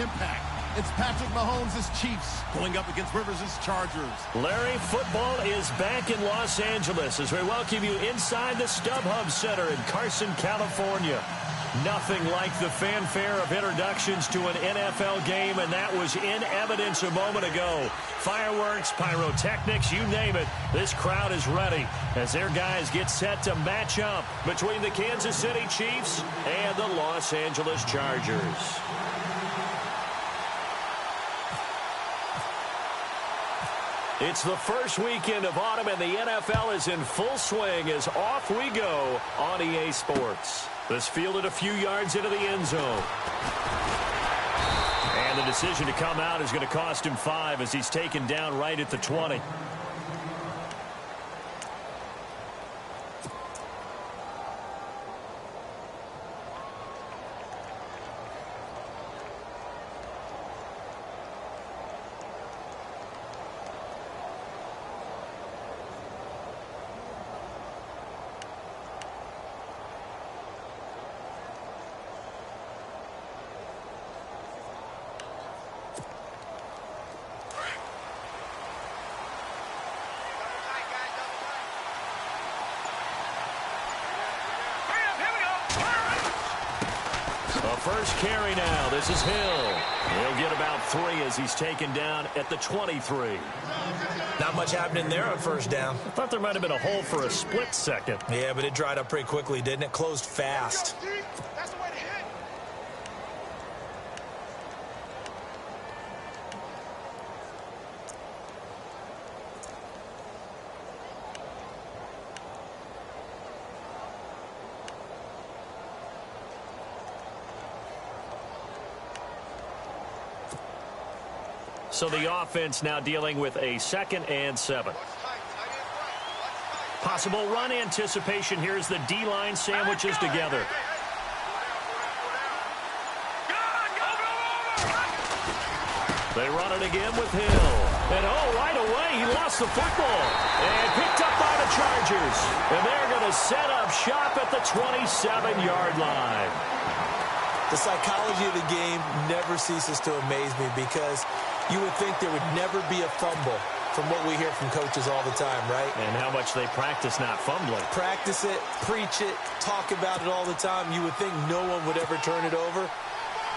impact. It's Patrick Mahomes' Chiefs going up against Rivers' Chargers. Larry, football is back in Los Angeles as we welcome you inside the StubHub Center in Carson, California. Nothing like the fanfare of introductions to an NFL game, and that was in evidence a moment ago. Fireworks, pyrotechnics, you name it. This crowd is ready as their guys get set to match up between the Kansas City Chiefs and the Los Angeles Chargers. It's the first weekend of autumn, and the NFL is in full swing as off we go on EA Sports. This fielded a few yards into the end zone. And the decision to come out is going to cost him 5 as he's taken down right at the 20. First carry now. This is Hill. He'll get about 3 as he's taken down at the 23. Not much happening there on first down. I thought there might have been a hole for a split second. Yeah, but it dried up pretty quickly, didn't it? Closed fast. That's the way to hit. So the offense now dealing with a 2nd and 7. Possible run anticipation. Here's the D-line sandwiches together. They run it again with Hill. And right away he lost the football. And picked up by the Chargers. And they're going to set up shop at the 27-yard line. The psychology of the game never ceases to amaze me because you would think there would never be a fumble from what we hear from coaches all the time, right? And how much they practice not fumbling. Practice it, preach it, talk about it all the time. You would think no one would ever turn it over.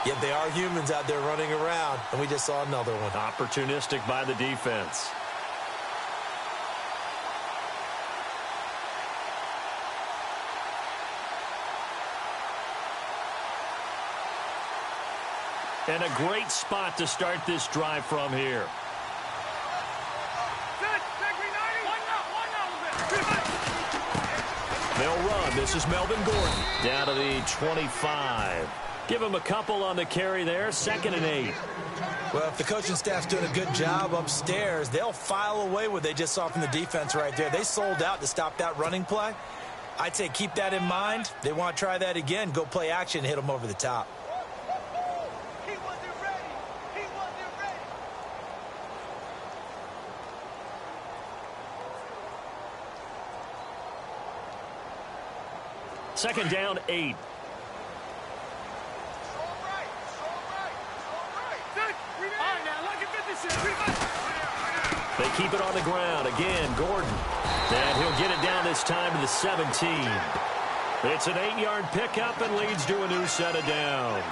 Yet they are humans out there running around, and we just saw another one. Opportunistic by the defense. And a great spot to start this drive from here. They'll run. This is Melvin Gordon. Down to the 25. Give him a couple on the carry there. 2nd and 8. Well, if the coaching staff's doing a good job upstairs, they'll file away what they just saw from the defense right there. They sold out to stop that running play. I'd say keep that in mind. They want to try that again. Go play action, hit them over the top. Second down, 8. They keep it on the ground. Again, Gordon. And he'll get it down this time to the 17. It's an 8-yard pickup and leads to a new set of downs.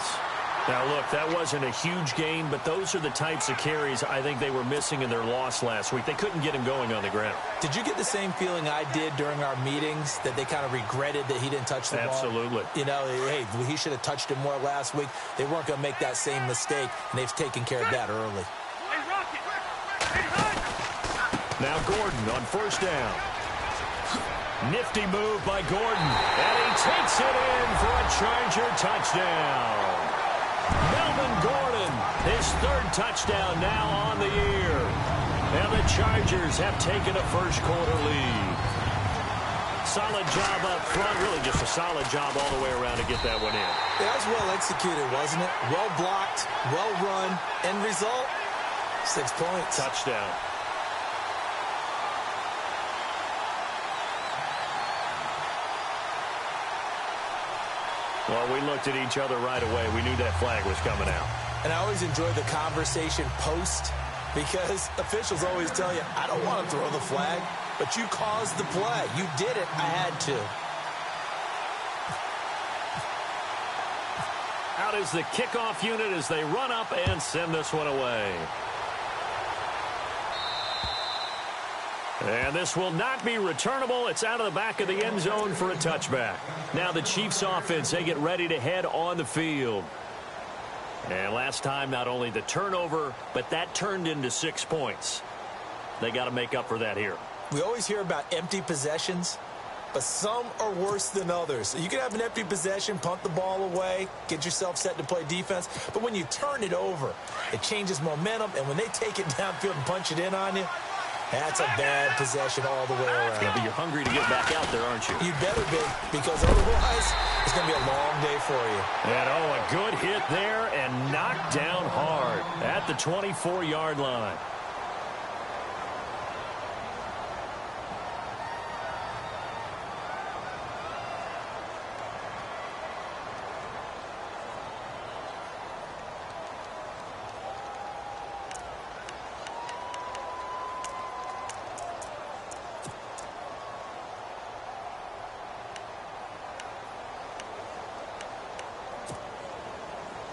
Now, look, that wasn't a huge gain, but those are the types of carries I think they were missing in their loss last week. They couldn't get him going on the ground. Did you get the same feeling I did during our meetings, that they kind of regretted that he didn't touch the ball? Absolutely. You know, hey, he should have touched it more last week. They weren't going to make that same mistake, and they've taken care of that early. Now Gordon on first down. Nifty move by Gordon, and he takes it in for a Charger touchdown. Melvin Gordon, his 3rd touchdown now on the year. And the Chargers have taken a first-quarter lead. Solid job up front, really just a solid job all the way around to get that one in. That was well executed, wasn't it? Well blocked, well run. End result, 6 points. Touchdown. Well, we looked at each other right away. We knew that flag was coming out. And I always enjoy the conversation post because officials always tell you, I don't want to throw the flag, but you caused the play. You did it. I had to. Out is the kickoff unit as they run up and send this one away. And this will not be returnable. It's out of the back of the end zone for a touchback. Now the Chiefs offense, they get ready to head on the field. And last time, not only the turnover, but that turned into 6 points. They got to make up for that here. We always hear about empty possessions, but some are worse than others. You can have an empty possession, punt the ball away, get yourself set to play defense, but when you turn it over, it changes momentum, and when they take it downfield and punch it in on you, that's a bad possession all the way around. Yeah, but you're hungry to get back out there, aren't you? You better be, because otherwise it's going to be a long day for you. And, a good hit there and knocked down hard at the 24-yard line.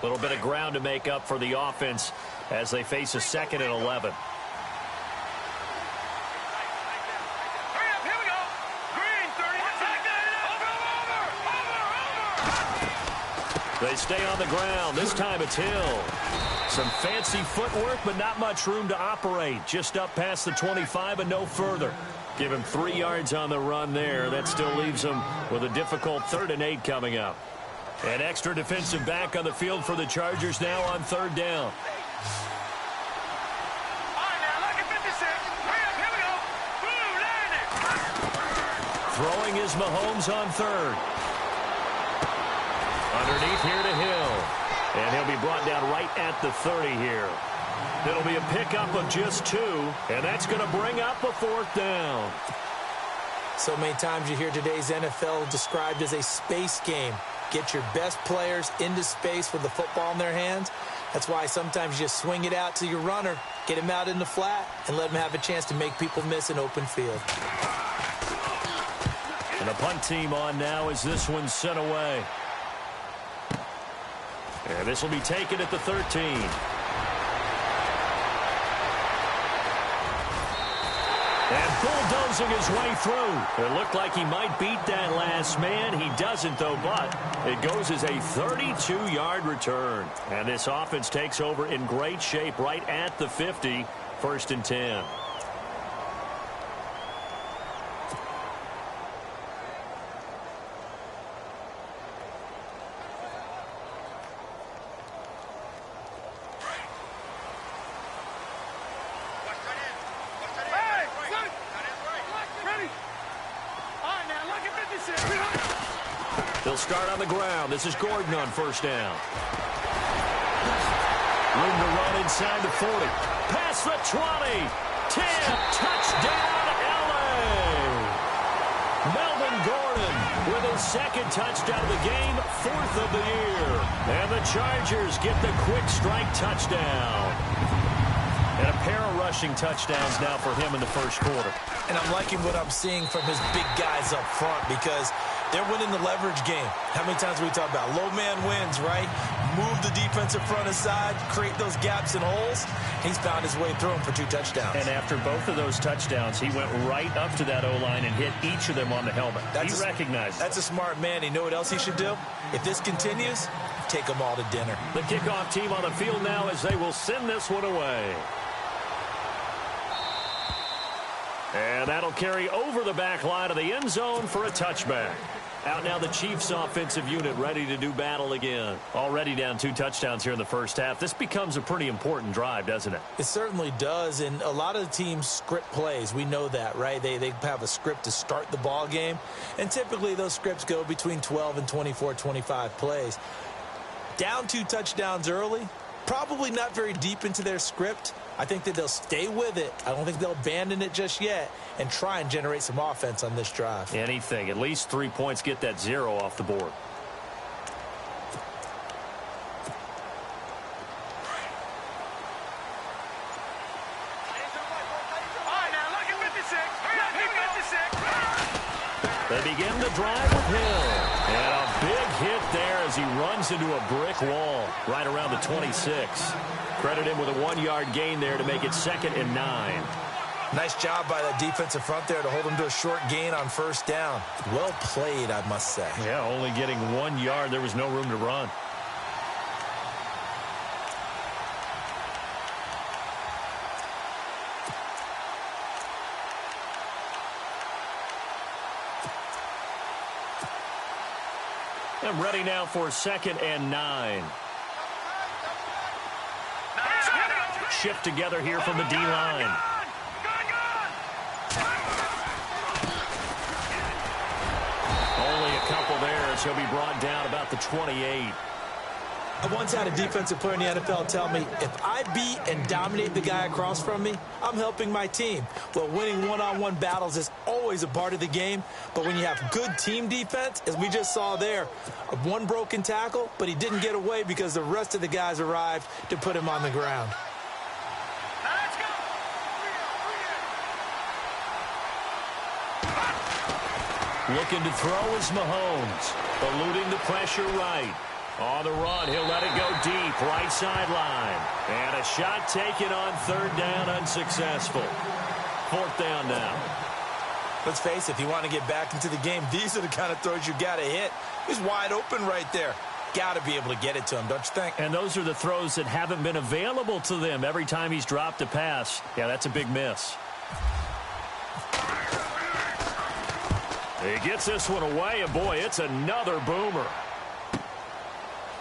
A little bit of ground to make up for the offense as they face a 2nd and 11. They stay on the ground. This time it's Hill. Some fancy footwork, but not much room to operate. Just up past the 25 and no further. Give him 3 yards on the run there. That still leaves him with a difficult 3rd and 8 coming up. An extra defensive back on the field for the Chargers now on 3rd down. Throwing is Mahomes on 3rd. Underneath here to Hill. And he'll be brought down right at the 30 here. It'll be a pickup of just 2, and that's going to bring up a 4th down. So many times you hear today's NFL described as a space game. Get your best players into space with the football in their hands. That's why sometimes you just swing it out to your runner, get him out in the flat, and let him have a chance to make people miss an open field. And the punt team on now as this one's sent away. And this will be taken at the 13. And bulldozing his way through. It looked like he might beat that last man. He doesn't, though, but it goes as a 32-yard return. And this offense takes over in great shape right at the 50, 1st and 10. They'll start on the ground. This is Gordon on 1st down. Room to run inside the 40. Past the 20. 10. Touchdown, L.A. Melvin Gordon with his 2nd touchdown of the game, 4th of the year. And the Chargers get the quick strike touchdown. And a pair of rushing touchdowns now for him in the 1st quarter. And I'm liking what I'm seeing from his big guys up front because they're winning the leverage game. How many times we talk about low man wins, right? Move the defensive front aside, create those gaps and holes. He's found his way through them for 2 touchdowns. And after both of those touchdowns, he went right up to that O-line and hit each of them on the helmet. He recognized that's a smart man. You know what else he should do? If this continues, take them all to dinner. The kickoff team on the field now as they will send this one away. And that'll carry over the back line of the end zone for a touchback. Out now the Chiefs offensive unit ready to do battle again. Already down 2 touchdowns here in the 1st half. This becomes a pretty important drive, doesn't it? It certainly does, and a lot of the teams script plays. We know that, right? They have a script to start the ball game, and typically those scripts go between 12 and 24, 25 plays. Down 2 touchdowns early, probably not very deep into their script. I think that they'll stay with it. I don't think they'll abandon it just yet and try and generate some offense on this drive. Anything. At least 3 points, get that 0 off the board. They begin the drive with Hill. And a big hit there as he runs into a brick wall right around the 26. Credit him with a 1-yard gain there to make it 2nd and 9. Nice job by that defensive front there to hold him to a short gain on first down. Well played, I must say. Yeah, only getting 1 yard. There was no room to run. And ready now for 2nd and 9. Shift together here from the D-line. Only a couple there as he'll be brought down about the 28. I once had a defensive player in the NFL tell me, if I beat and dominate the guy across from me, I'm helping my team. Well, winning one-on-one battles is always a part of the game, but when you have good team defense, as we just saw there, one broken tackle, but he didn't get away because the rest of the guys arrived to put him on the ground. Looking to throw is Mahomes, eluding the pressure right. On the run, he'll let it go deep, right sideline. And a shot taken on 3rd down, unsuccessful. 4th down now. Let's face it, if you want to get back into the game, these are the kind of throws you got to hit. He's wide open right there. Got to be able to get it to him, don't you think? And those are the throws that haven't been available to them every time he's dropped a pass. Yeah, that's a big miss. He gets this one away, and boy, it's another boomer.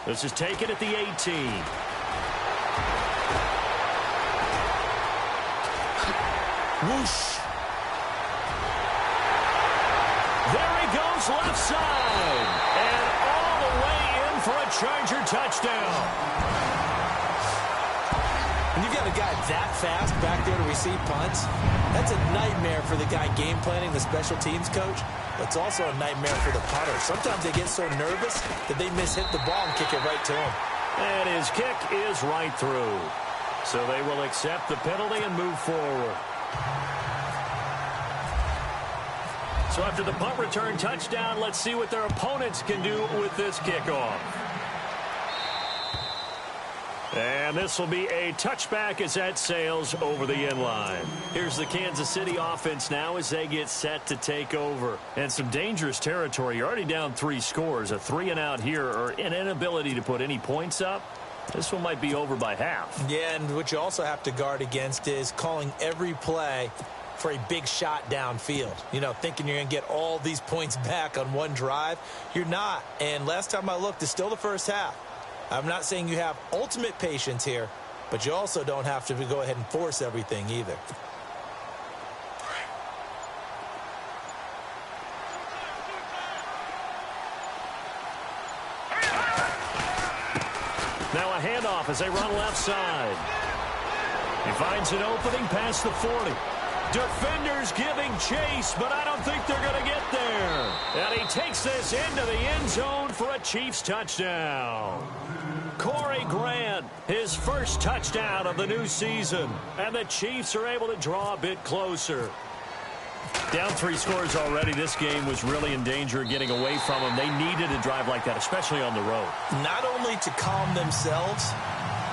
This is taken at the 18. Whoosh. There he goes left side. And all the way in for a Charger touchdown. When you've got a guy that fast back there to receive punts, that's a nightmare for the guy game planning, the special teams coach. But it's also a nightmare for the punter. Sometimes they get so nervous that they hit the ball and kick it right to him. And his kick is right through. So they will accept the penalty and move forward. So after the punt return touchdown, let's see what their opponents can do with this kickoff. And this will be a touchback as that sails over the end line. Here's the Kansas City offense now as they get set to take over. And some dangerous territory. You're already down 3 scores. A 3-and-out here or an inability to put any points up. This one might be over by half. Yeah, and what you also have to guard against is calling every play for a big shot downfield. You know, thinking you're going to get all these points back on one drive. You're not. And last time I looked, it's still the first half. I'm not saying you have ultimate patience here, but you also don't have to go ahead and force everything either. Now a handoff as they run left side. He finds an opening past the 40. Defenders giving chase, but I don't think they're going to get there. And he takes this into the end zone for a Chiefs touchdown. Corey Grant, his first touchdown of the new season. And the Chiefs are able to draw a bit closer. Down 3 scores already. This game was really in danger of getting away from them. They needed a drive like that, especially on the road. Not only to calm themselves,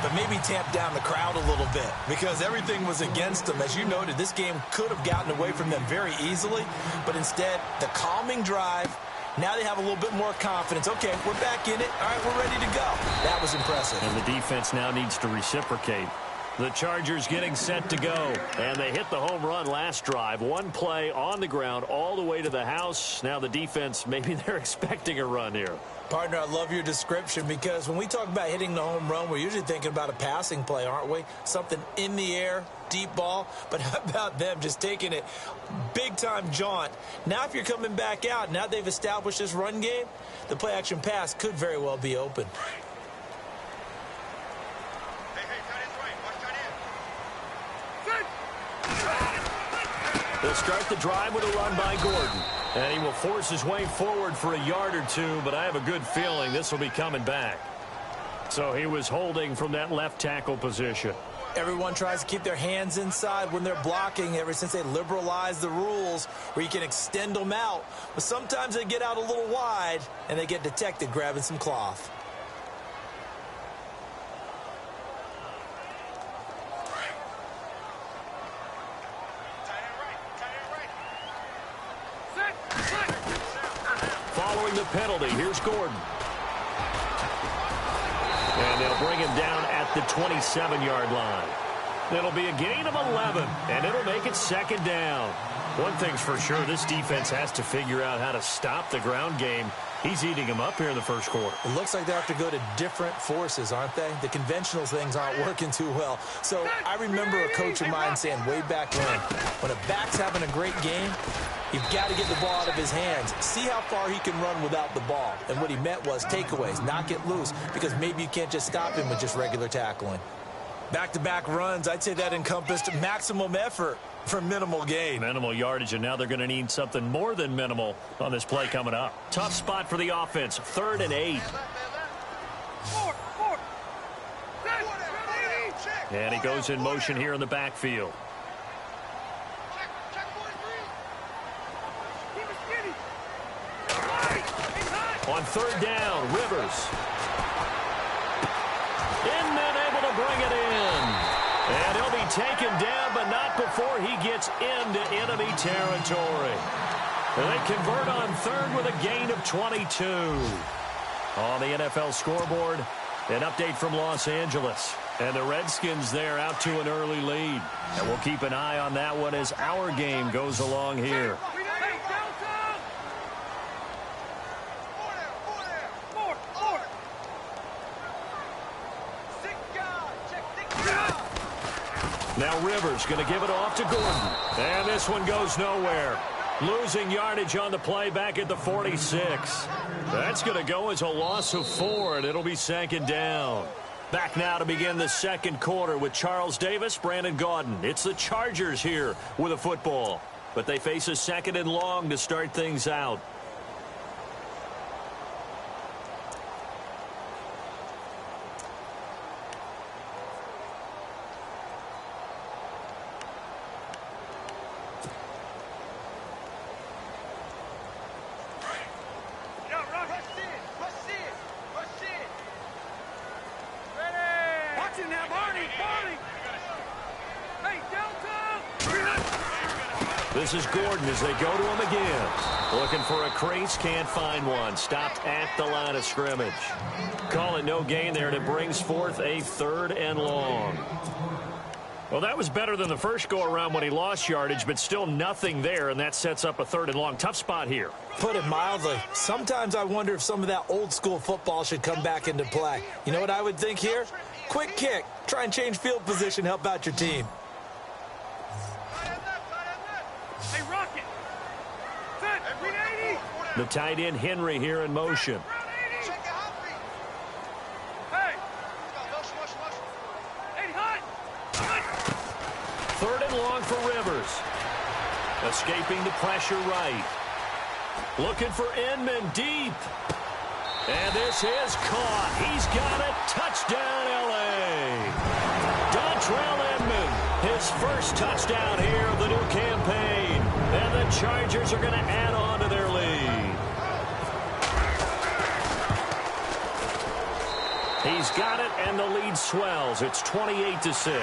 but maybe tamp down the crowd a little bit because everything was against them. As you noted, this game could have gotten away from them very easily, but instead, the calming drive, now they have a little bit more confidence. Okay, we're back in it. All right, we're ready to go. That was impressive. And the defense now needs to reciprocate. The Chargers getting set to go. And they hit the home run last drive. One play on the ground all the way to the house. Now the defense, maybe they're expecting a run here. Partner, I love your description because when we talk about hitting the home run, we're usually thinking about a passing play, aren't we? Something in the air, deep ball. But how about them just taking it big-time jaunt? Now if you're coming back out, now they've established this run game, the play-action pass could very well be open. They'll start the drive with a run by Gordon. And he will force his way forward for a yard or two, but I have a good feeling this will be coming back. So he was holding from that left tackle position. Everyone tries to keep their hands inside when they're blocking ever since they liberalized the rules where you can extend them out. But sometimes they get out a little wide and they get detected grabbing some cloth. Following the penalty, here's Gordon. And they'll bring him down at the 27-yard line. It'll be a gain of 11, and it'll make it second down. One thing's for sure, this defense has to figure out how to stop the ground game. He's eating them up here in the first quarter. It looks like they have to go to different forces, aren't they? The conventional things aren't working too well. So I remember a coach of mine saying way back when a back's having a great game, you've got to get the ball out of his hands. See how far he can run without the ball. And what he meant was takeaways, knock it loose, because maybe you can't just stop him with just regular tackling. Back-to-back runs, I'd say that encompassed maximum effort for minimal gain. Minimal yardage, and now they're going to need something more than minimal on this play coming up. Tough spot for the offense, 3rd and 8. And he goes in motion here in the backfield. On 3rd down, Rivers. Inman able to bring it in. And he'll be taken down, but not before he gets into enemy territory. And they convert on 3rd with a gain of 22. On the NFL scoreboard, an update from Los Angeles. And the Redskins there out to an early lead. And we'll keep an eye on that one as our game goes along here. Now Rivers going to give it off to Gordon. And this one goes nowhere. Losing yardage on the play back at the 46. That's going to go as a loss of 4, and it'll be 2nd down. Back now to begin the second quarter with Charles Davis, Brandon Gaudin. It's the Chargers here with a football. But they face a 2nd and long to start things out. This is Gordon as they go to him again. Looking for a crease, can't find one. Stopped at the line of scrimmage. Call it no gain there, and it brings forth a 3rd and long. Well, that was better than the first go-around when he lost yardage, but still nothing there, and that sets up a 3rd and long. Tough spot here. Put it mildly. Sometimes I wonder if some of that old-school football should come back into play. You know what I would think here? Quick kick. Try and change field position, help out your team. The tight end Henry here in motion. Third and long for Rivers. Escaping the pressure right. Looking for Inman deep. And this is caught. He's got it. Touchdown, L.A. Dontrell Inman, his first touchdown here of the new campaign. And the Chargers are going to add on to their lead. He's got it, and the lead swells. It's 28-6.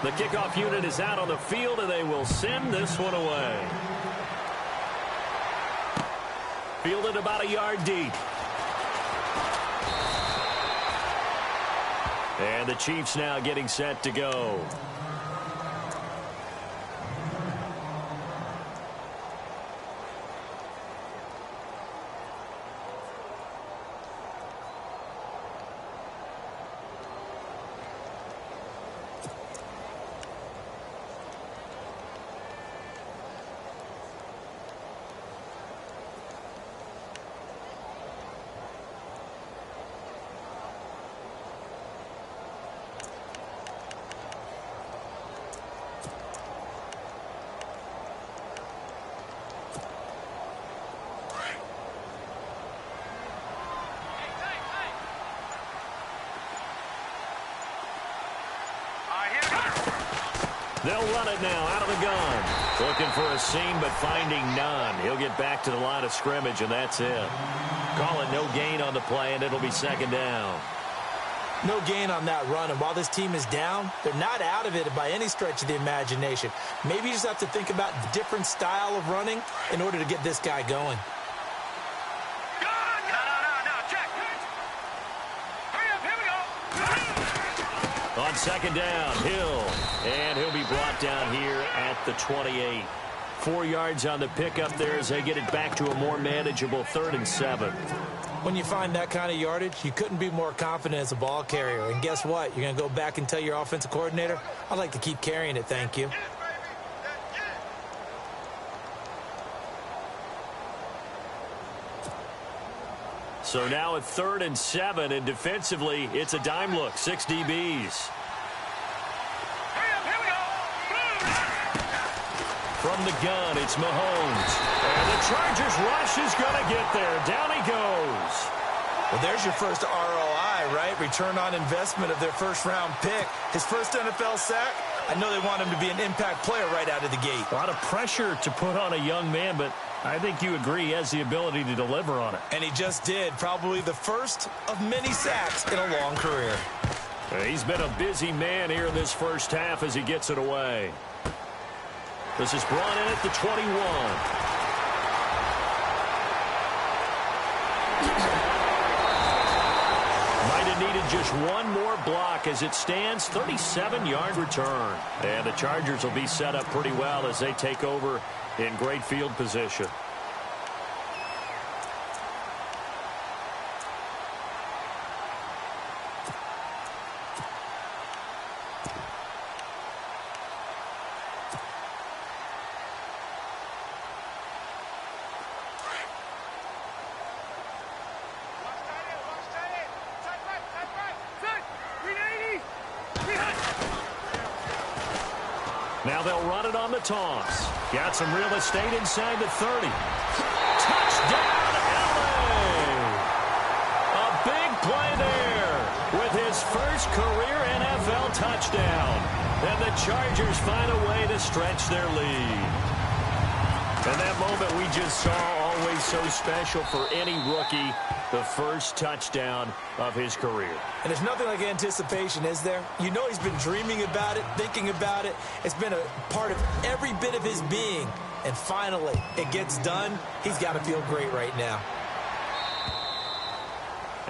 The kickoff unit is out on the field, and they will send this one away. Fielded about a yard deep. And the Chiefs now getting set to go. They'll run it now out of the gun. Looking for a seam, but finding none. He'll get back to the line of scrimmage, and that's it. Call it no gain on the play, and it'll be second down. No gain on that run, and while this team is down, they're not out of it by any stretch of the imagination. Maybe you just have to think about a different style of running in order to get this guy going. On second down, Hill, and he'll be brought down here at the 28. 4 yards on the pickup there as they get it back to a more manageable 3rd and 7. When you find that kind of yardage, you couldn't be more confident as a ball carrier. And guess what? You're going to go back and tell your offensive coordinator, I'd like to keep carrying it, thank you. So now at 3rd and 7, and defensively, it's a dime look. 6 DBs. From the gun, it's Mahomes. And the Chargers rush is going to get there. Down he goes. Well, there's your first ROI, right? Return on investment of their first-round pick. His first NFL sack, I know they want him to be an impact player right out of the gate. A lot of pressure to put on a young man, but I think you agree he has the ability to deliver on it. And he just did. Probably the first of many sacks in a long career. He's been a busy man here in this first half as he gets it away. This is brought in at the 21. Might have needed just one more block as it stands. 37-yard return. And the Chargers will be set up pretty well as they take over in great field position. Now they'll run it on the toss. Got some real estate inside the 30. Touchdown, LA! A big play there with his first career NFL touchdown. And the Chargers find a way to stretch their lead. And that moment we just saw, always so special for any rookie, the first touchdown of his career. And there's nothing like anticipation, is there? You know he's been dreaming about it, thinking about it. It's been a part of every bit of his being. And finally, it gets done. He's got to feel great right now.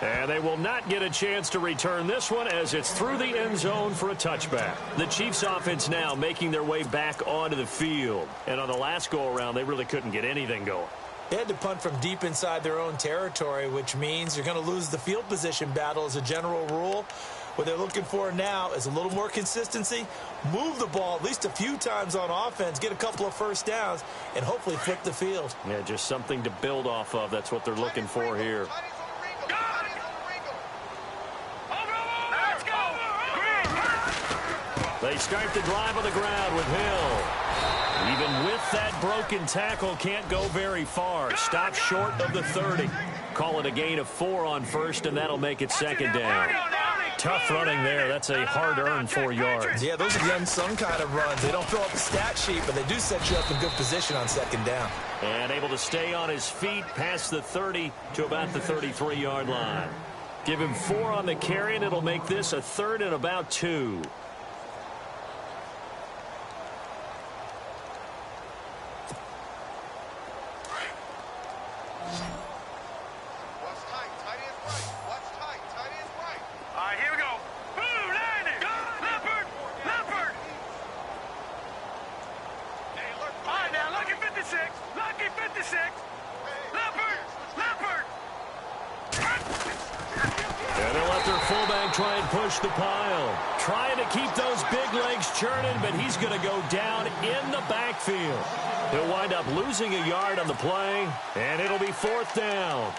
And they will not get a chance to return this one as it's through the end zone for a touchback. The Chiefs offense now making their way back onto the field. And on the last go-around, they really couldn't get anything going. They had to punt from deep inside their own territory, which means you're going to lose the field position battle as a general rule. What they're looking for now is a little more consistency, move the ball at least a few times on offense, get a couple of first downs, and hopefully flip the field. Yeah, just something to build off of. That's what they're looking for here. They start the drive on the ground with Hill. Even with that broken tackle, can't go very far. Stop short of the 30. Call it a gain of 4 on first, and that'll make it second down. Tough running there. That's a hard-earned 4 yards. Yeah, those are the unsung kind of runs. They don't fill up the stat sheet, but they do set you up in good position on second down. And able to stay on his feet past the 30 to about the 33-yard line. Give him 4 on the carry, and it'll make this a 3rd and about 2. Try and push the pile. Trying to keep those big legs churning, but he's going to go down in the backfield. He'll wind up losing a yard on the play, and it'll be 4th down.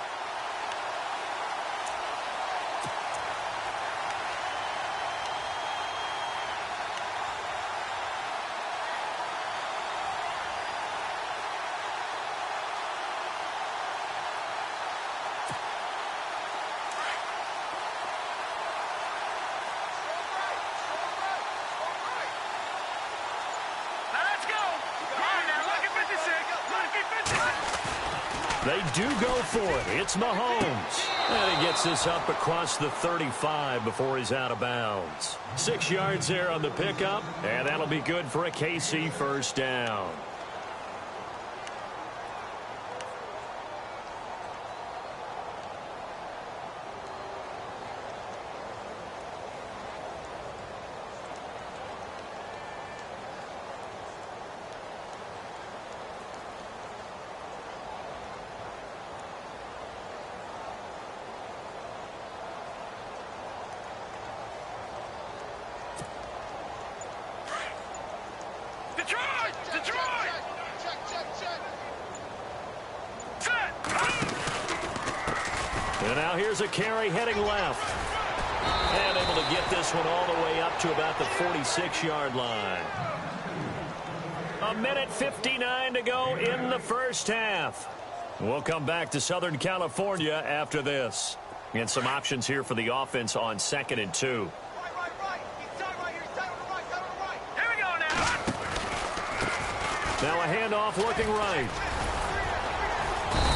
They do go for it. It's Mahomes. And he gets this up across the 35 before he's out of bounds. 6 yards there on the pickup, and that'll be good for a KC first down. And now here's a carry heading left. And able to get this one all the way up to about the 46-yard line. 1:59 to go in the first half. We'll come back to Southern California after this. And some options here for the offense on 2nd and 2. Right. He's tight right here. He's tight on the right. Tight on the right. Here we go now. Now a handoff looking right.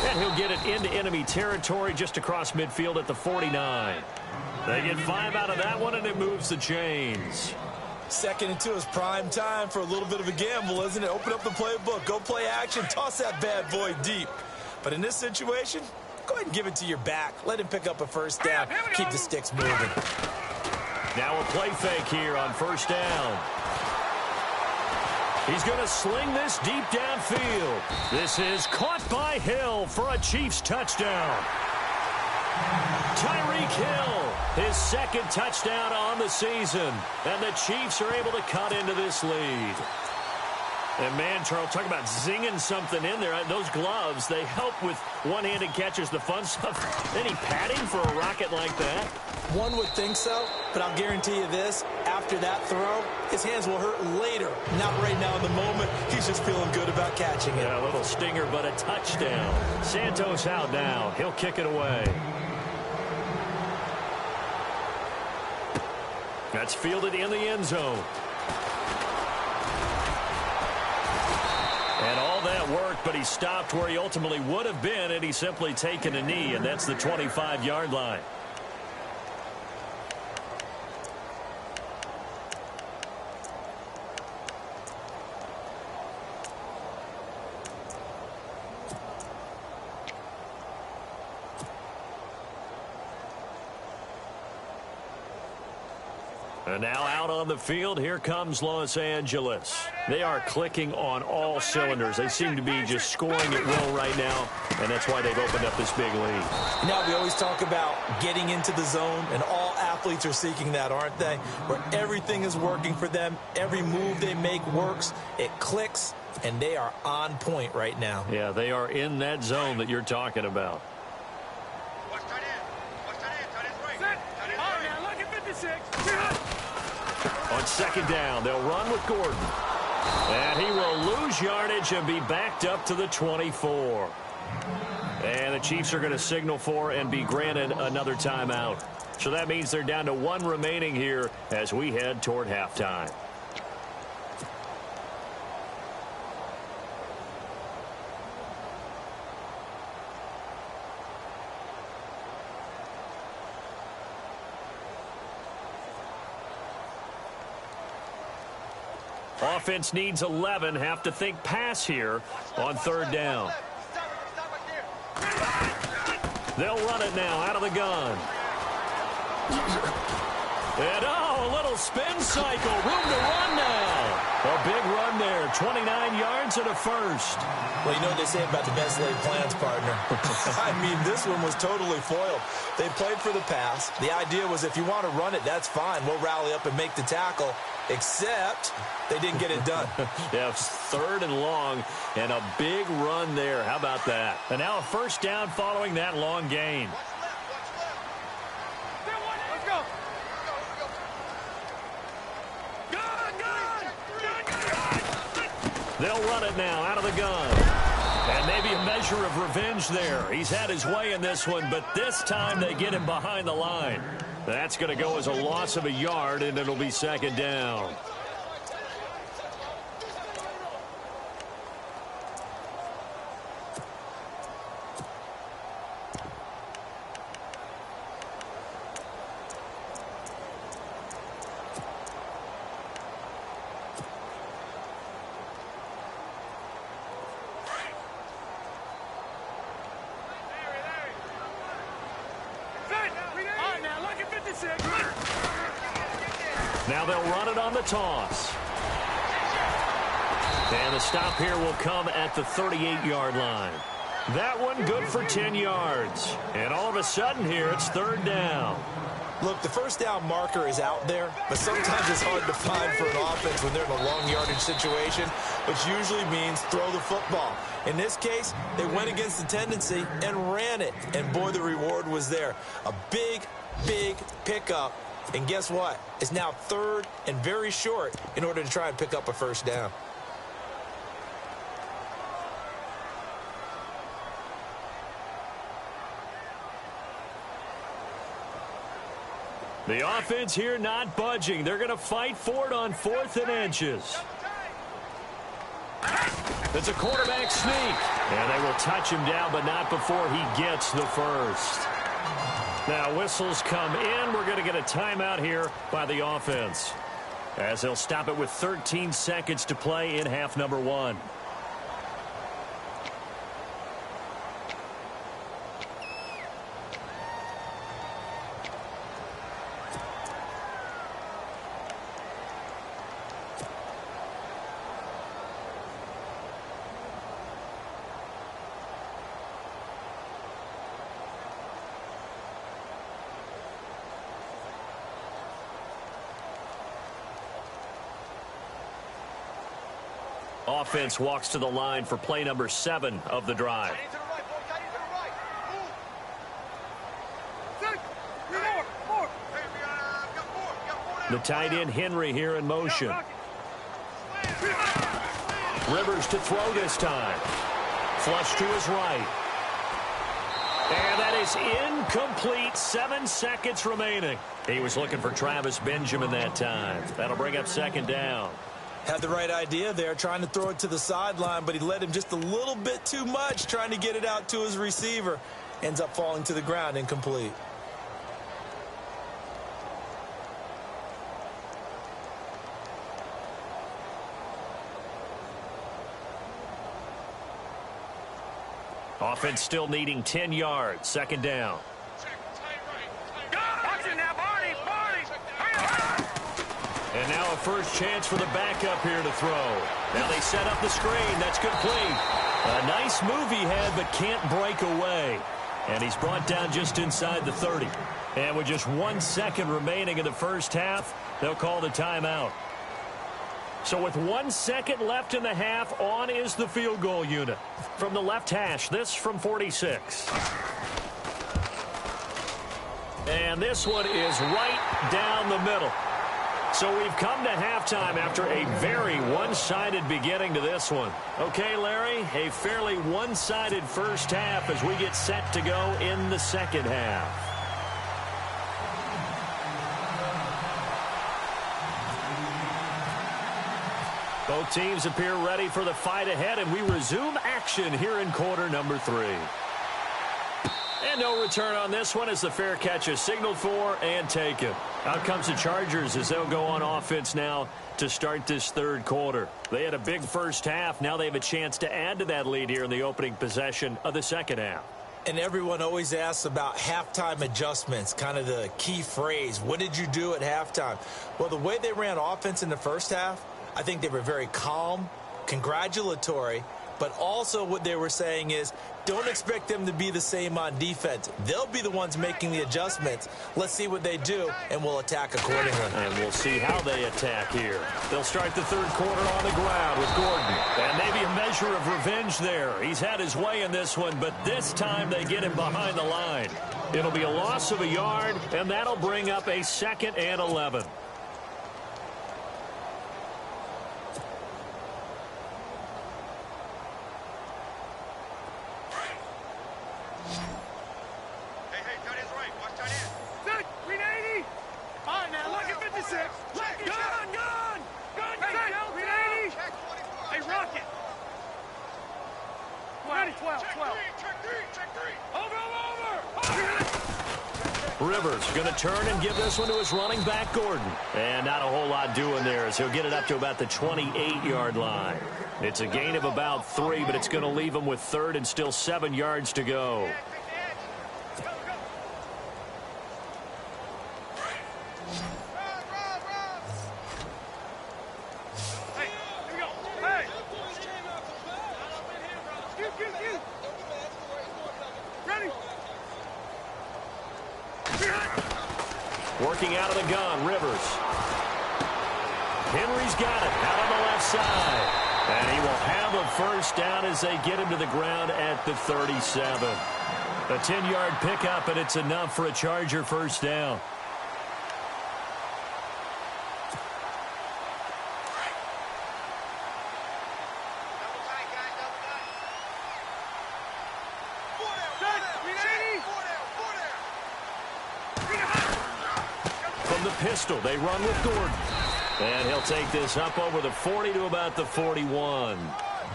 And he'll get it into enemy territory just across midfield at the 49. They get 5 out of that one, and it moves the chains. 2nd and 2 is prime time for a little bit of a gamble, isn't it? Open up the playbook, go play action, toss that bad boy deep. But in this situation, go ahead and give it to your back. Let him pick up a first down. Keep the sticks moving. Now a play fake here on first down. He's going to sling this deep downfield. This is caught by Hill for a Chiefs touchdown. Tyreek Hill, his 2nd touchdown on the season. And the Chiefs are able to cut into this lead. And man, Charles, talk about zinging something in there. Those gloves, they help with one-handed catches, the fun stuff. Any padding for a rocket like that? One would think so, but I'll guarantee you this. After that throw, his hands will hurt later. Not right now in the moment. He's just feeling good about catching it. Yeah, a little stinger, but a touchdown. Santos out now. He'll kick it away. That's fielded in the end zone. And all that worked, but he stopped where he ultimately would have been, and he's simply taken a knee, and that's the 25-yard line. And now out on the field, here comes Los Angeles. They are clicking on all cylinders. They seem to be just scoring at will right now, and that's why they've opened up this big lead. Now we always talk about getting into the zone, and all athletes are seeking that, aren't they? Where everything is working for them, every move they make works, it clicks, and they are on point right now. Yeah, they are in that zone that you're talking about. Watch tight end. Watch tight end. Tight end's right. Tight end's right. Now look at 56. On 2nd down, they'll run with Gordon. And he will lose yardage and be backed up to the 24. And the Chiefs are going to signal for and be granted another timeout. So that means they're down to 1 remaining here as we head toward halftime. Offense needs 11. Have to think pass here on 3rd down. They'll run it now out of the gun. And a little spin cycle. Room to run now. A big run there. 29 yards and a first. Well, you know what they say about the best laid plans, partner. I mean, this one was totally foiled. They played for the pass. The idea was if you want to run it, that's fine. We'll rally up and make the tackle. Except they didn't get it done. Yeah, 3rd and long, and a big run there. How about that? And now a first down following that long gain. Let's go. They'll run it now out of the gun. And maybe a measure of revenge there. He's had his way in this one, but this time they get him behind the line. That's going to go as a loss of a yard, and it'll be 2nd down. Now they'll run it on the toss. And the stop here will come at the 38-yard line. That one good for 10 yards. And all of a sudden here, it's third down. Look, the first down marker is out there, but sometimes it's hard to find for an offense when they're in a long yardage situation, which usually means throw the football. In this case, they went against the tendency and ran it. And, boy, the reward was there. A big, big pickup. And guess what? It's now third and very short in order to try and pick up a first down. The offense here not budging. They're going to fight for it on 4th and inches. It's a quarterback sneak. And they will touch him down, but not before he gets the first. Now whistles come in. We're going to get a timeout here by the offense, as they'll stop it with 13 seconds to play in half number 1. Offense walks to the line for play number 7 of the drive. The tight end Henry here in motion. Rivers to throw this time. Flush to his right. And that is incomplete. 7 seconds remaining. He was looking for Travis Benjamin that time. That'll bring up second down. Had the right idea there, trying to throw it to the sideline, but he led him just a little bit too much, trying to get it out to his receiver. Ends up falling to the ground, incomplete. Offense still needing 10 yards. Second down. And now a first chance for the backup here to throw. Now they set up the screen. That's complete. A nice move he had, but can't break away. And he's brought down just inside the 30. And with just 1 second remaining in the first half, they'll call the timeout. So with 1 second left in the half, on is the field goal unit. From the left hash, this from 46. And this one is right down the middle. So we've come to halftime after a very one-sided beginning to this one. Okay, Larry, a fairly one-sided first half as we get set to go in the second half. Both teams appear ready for the fight ahead, and we resume action here in quarter number 3. And no return on this one as the fair catch is signaled for and taken. Out comes the Chargers as they'll go on offense now to start this third quarter. They had a big first half. Now they have a chance to add to that lead here in the opening possession of the second half. And everyone always asks about halftime adjustments, kind of the key phrase. What did you do at halftime? Well, the way they ran offense in the first half, I think they were very calm, congratulatory, but also what they were saying is don't expect them to be the same on defense. They'll be the ones making the adjustments. Let's see what they do, and we'll attack accordingly. And we'll see how they attack here. They'll start the third quarter on the ground with Gordon. And maybe a measure of revenge there. He's had his way in this one, but this time they get him behind the line. It'll be a loss of a yard, and that'll bring up a 2nd and 11. Rivers going to turn and give this one to his running back, Gordon. And not a whole lot doing there as he'll get it up to about the 28-yard line. It's a gain of about 3, but it's going to leave him with 3rd and still 7 yards to go. Working out of the gun, Rivers. Henry's got it out on the left side. And he will have a first down as they get him to the ground at the 37. A 10-yard pickup, and it's enough for a Charger first down. From the pistol, they run with Gordon. And he'll take this up over the 40 to about the 41.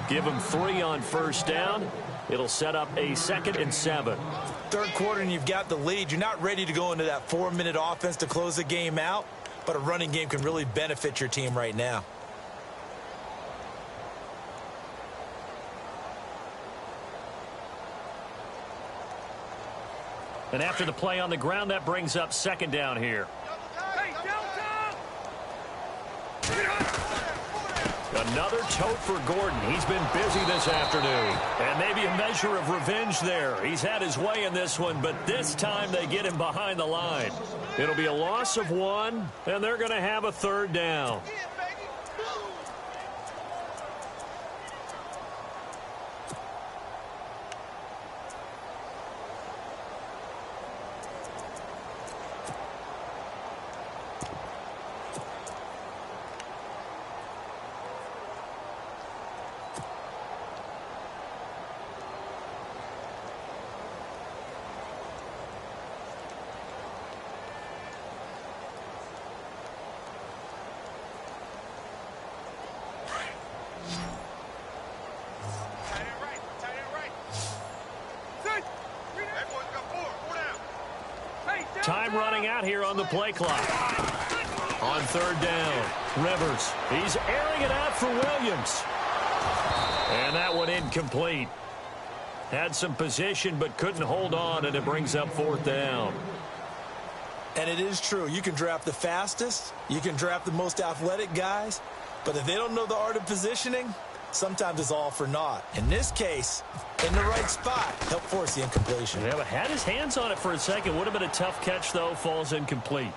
Give him 3 on first down. It'll set up a 2nd and 7. Third quarter and you've got the lead. You're not ready to go into that 4-minute offense to close the game out, but a running game can really benefit your team right now. And after the play on the ground, that brings up 2nd down here. Another tote for Gordon. He's been busy this afternoon. And maybe a measure of revenge there. He's had his way in this one, but this time they get him behind the line. It'll be a loss of 1, and they're going to have a 3rd down. Time running out here on the play clock. On 3rd down, Rivers. He's airing it out for Williams. And that one incomplete. Had some position but couldn't hold on, and it brings up 4th down. And it is true. You can draft the fastest. You can draft the most athletic guys. But if they don't know the art of positioning, sometimes it's all for naught. In this case, in the right spot, help force the incompletion. Yeah, but had his hands on it for a second. Would have been a tough catch, though. Falls incomplete.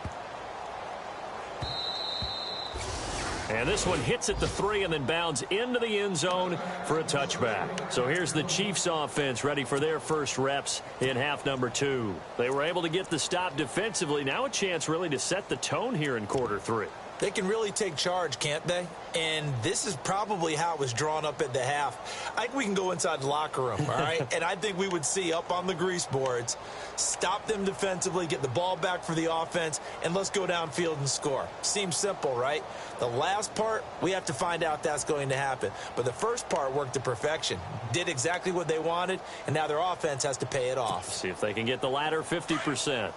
And this one hits at the 3 and then bounds into the end zone for a touchback. So here's the Chiefs offense ready for their first reps in half number 2. They were able to get the stop defensively. Now a chance really to set the tone here in quarter 3. They can really take charge, can't they? And this is probably how it was drawn up at the half. I think we can go inside the locker room, all right? And I think we would see up on the grease boards, stop them defensively, get the ball back for the offense, and let's go downfield and score. Seems simple, right? The last part, we have to find out that's going to happen. But the first part worked to perfection. Did exactly what they wanted, and now their offense has to pay it off. See if they can get the latter 50%.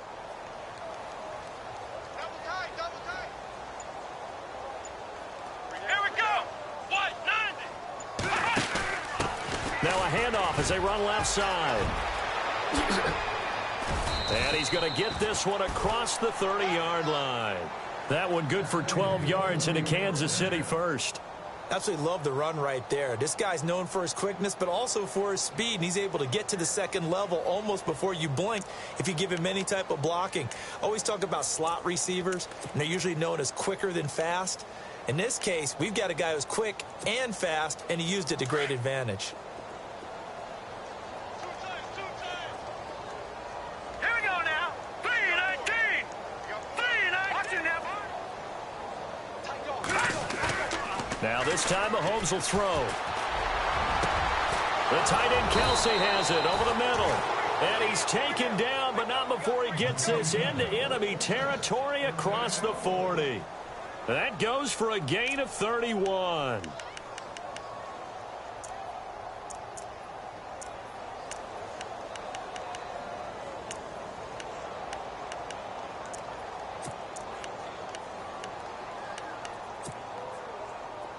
Now a handoff as they run left side. And he's going to get this one across the 30-yard line. That one good for 12 yards into Kansas City first. Absolutely love the run right there. This guy's known for his quickness, but also for his speed. And he's able to get to the second level almost before you blink if you give him any type of blocking. Always talk about slot receivers, and they're usually known as quicker than fast. In this case, we've got a guy who's quick and fast, and he used it to great advantage. Now this time Mahomes will throw. The tight end Kelsey has it over the middle. And he's taken down, but not before he gets this into enemy territory across the 40. That goes for a gain of 31.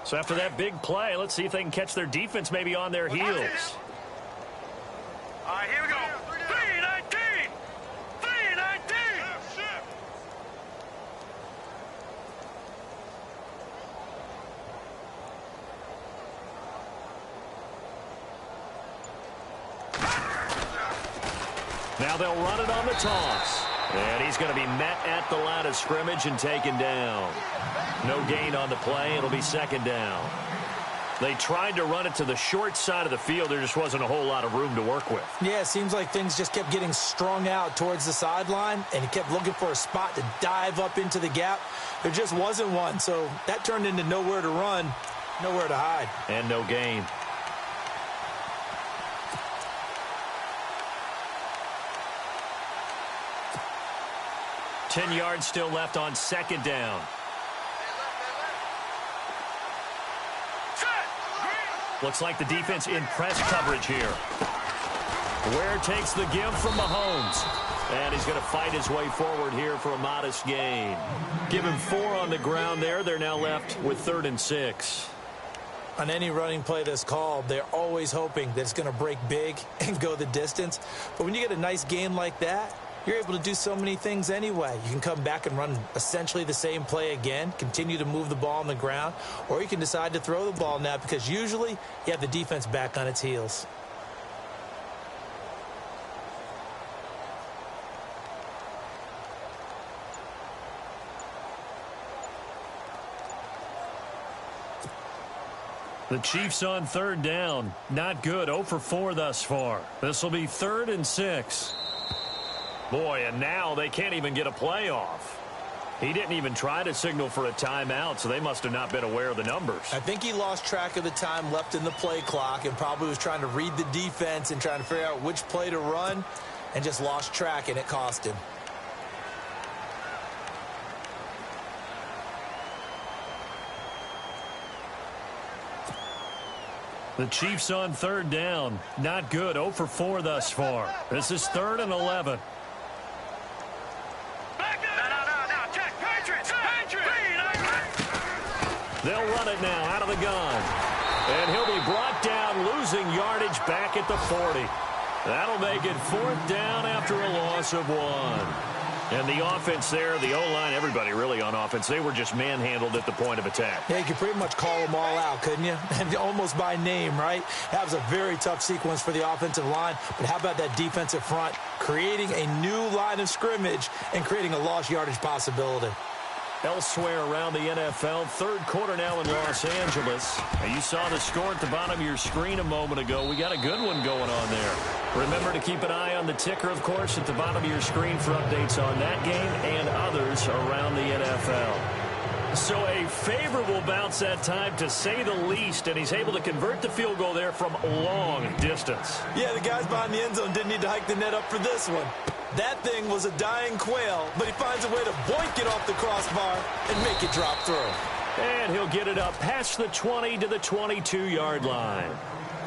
So after that big play, let's see if they can catch their defense maybe on their heels. All right, here we go. 3-19. 3-19. Now they'll run it on the toss. And he's going to be met at the line of scrimmage and taken down. No gain on the play. It'll be second down. They tried to run it to the short side of the field. There just wasn't a whole lot of room to work with. Yeah, it seems like things just kept getting strung out towards the sideline, and he kept looking for a spot to dive up into the gap. There just wasn't one, so that turned into nowhere to run, nowhere to hide. And no gain. Ten yards still left on second down. Looks like the defense in press coverage here. Ware takes the give from Mahomes. And he's going to fight his way forward here for a modest gain. Give him 4 on the ground there. They're now left with 3rd and 6. On any running play that's called, they're always hoping that it's going to break big and go the distance. But when you get a nice gain like that, you're able to do so many things anyway. You can come back and run essentially the same play again, continue to move the ball on the ground, or you can decide to throw the ball now because usually you have the defense back on its heels. The Chiefs on 3rd down. Not good. 0 for 4 thus far. This will be 3rd and 6. Boy, and now they can't even get a play off. He didn't even try to signal for a timeout, so they must have not been aware of the numbers. I think he lost track of the time left in the play clock and probably was trying to read the defense and trying to figure out which play to run and just lost track, and it cost him. The Chiefs on 3rd down. Not good. 0 for 4 thus far. This is 3rd and 11. They'll run it now out of the gun. And he'll be brought down, losing yardage back at the 40. That'll make it 4th down after a loss of 1. And the offense there, the O-line, everybody really on offense, they were just manhandled at the point of attack. Yeah, you could pretty much call them all out, couldn't you? And almost by name, right? That was a very tough sequence for the offensive line. But how about that defensive front creating a new line of scrimmage and creating a lost yardage possibility? Elsewhere around the NFL, 3rd quarter now in Los Angeles. Now you saw the score at the bottom of your screen a moment ago. We got a good one going on there. Remember to keep an eye on the ticker, of course, at the bottom of your screen for updates on that game and others around the NFL. So a favorable bounce that time, to say the least, and he's able to convert the field goal there from long distance. Yeah, the guys behind the end zone didn't need to hike the net up for this one. That thing was a dying quail, but he finds a way to boink it off the crossbar and make it drop through. And he'll get it up past the 20 to the 22-yard line.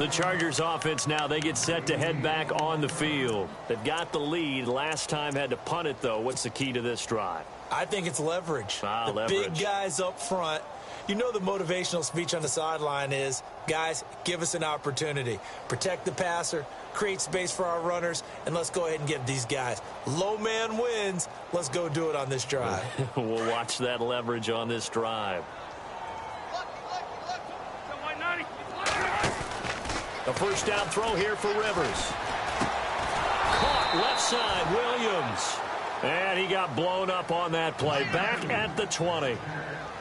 The Chargers offense now, they get set to head back on the field. They've got the lead. Last time had to punt it, though. What's the key to this drive? I think it's leverage. Leverage. Big guys up front. You know the motivational speech on the sideline is, guys, give us an opportunity. Protect the passer, create space for our runners, and let's go ahead and give these guys. Low man wins. Let's go do it on this drive. We'll watch that leverage on this drive. A first down throw here for Rivers. Caught left side, Williams. And he got blown up on that play. Back at the 20.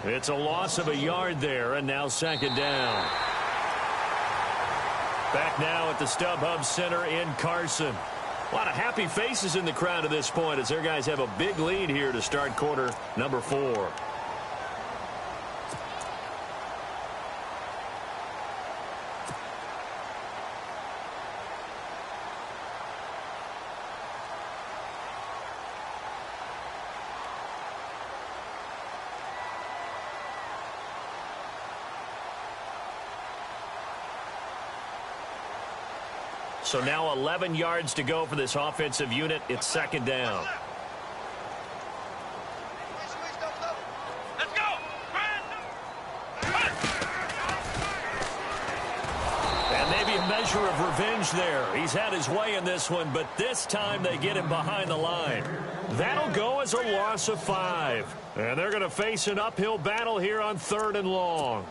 It's a loss of a yard there, and now 2nd down. Back now at the StubHub Center in Carson. A lot of happy faces in the crowd at this point as their guys have a big lead here to start quarter number 4. So now 11 yards to go for this offensive unit. It's 2nd down. Let's go! And maybe a measure of revenge there. He's had his way in this one, but this time they get him behind the line. That'll go as a loss of 5. And they're going to face an uphill battle here on 3rd and long.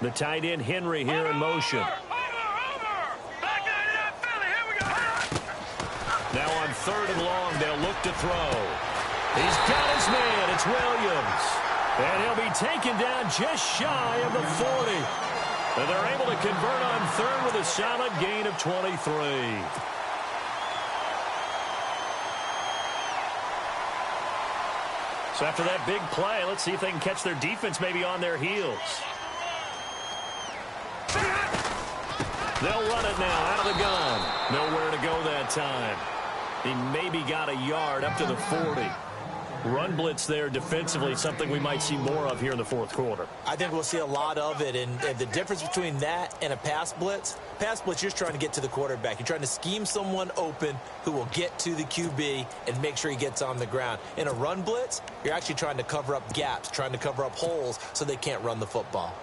The tight end, Henry, here in motion. Now on 3rd and long, they'll look to throw. He's got his man. It's Williams. And he'll be taken down just shy of the 40. And they're able to convert on 3rd with a solid gain of 23. So after that big play, let's see if they can catch their defense maybe on their heels. They'll run it now out of the gun. Nowhere to go that time. He maybe got a yard up to the 40. Run blitz there defensively, something we might see more of here in the 4th quarter. I think we'll see a lot of it, and the difference between that and a pass blitz, you're just trying to get to the quarterback. You're trying to scheme someone open who will get to the QB and make sure he gets on the ground. In a run blitz, you're actually trying to cover up gaps, trying to cover up holes so they can't run the football.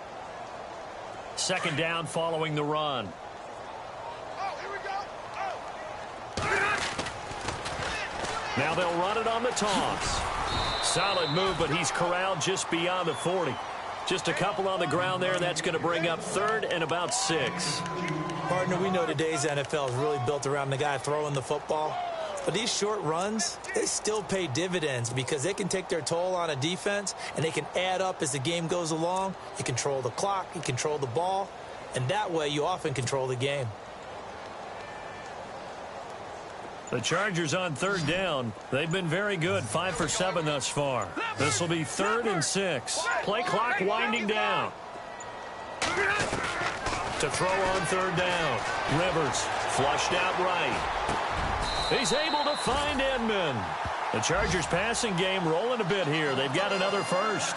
2nd down following the run. Now they'll run it on the toss. Solid move, but he's corralled just beyond the 40. Just a couple on the ground there, and that's going to bring up 3rd and about 6. Partner, we know today's NFL is really built around the guy throwing the football. But these short runs, they still pay dividends because they can take their toll on a defense, and they can add up as the game goes along. You control the clock, you control the ball, and that way you often control the game. The Chargers on 3rd down. They've been very good, 5 for 7 thus far. This will be 3rd and 6. Play clock winding down. To throw on 3rd down. Rivers flushed out right. He's able to find Edmond. The Chargers passing game rolling a bit here. They've got another first.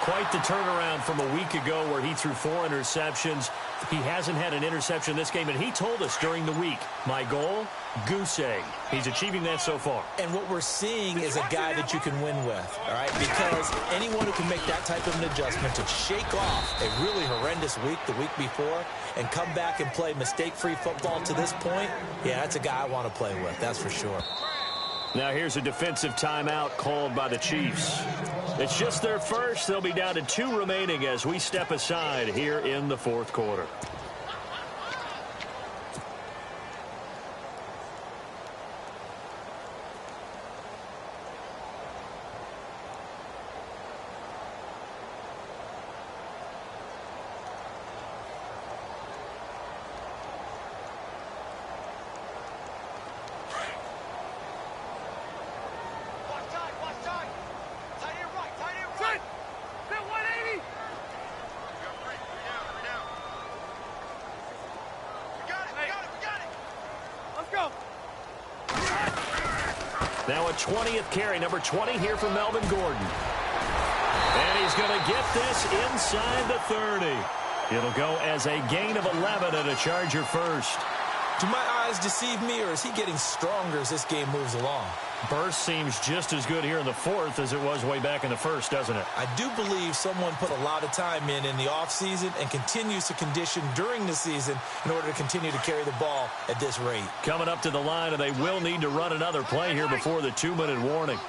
Quite the turnaround from a week ago where he threw 4 interceptions. He hasn't had an interception this game, and he told us during the week, my goal, goose egg. He's achieving that so far. And what we're seeing is a guy that you can win with, all right? Because anyone who can make that type of an adjustment to shake off a really horrendous week the week before and come back and play mistake-free football to this point, yeah, that's a guy I want to play with, that's for sure. Now here's a defensive timeout called by the Chiefs. It's just their first. They'll be down to 2 remaining as we step aside here in the 4th quarter. Now a 20th carry, number 20 here for Melvin Gordon. And he's going to get this inside the 30. It'll go as a gain of 11 and a Charger first. Do my eyes deceive me, or is he getting stronger as this game moves along? Burst seems just as good here in the 4th as it was way back in the 1st, doesn't it? I do believe someone put a lot of time in the offseason and continues to condition during the season in order to continue to carry the ball at this rate. Coming up to the line, and they will need to run another play here before the 2-minute warning.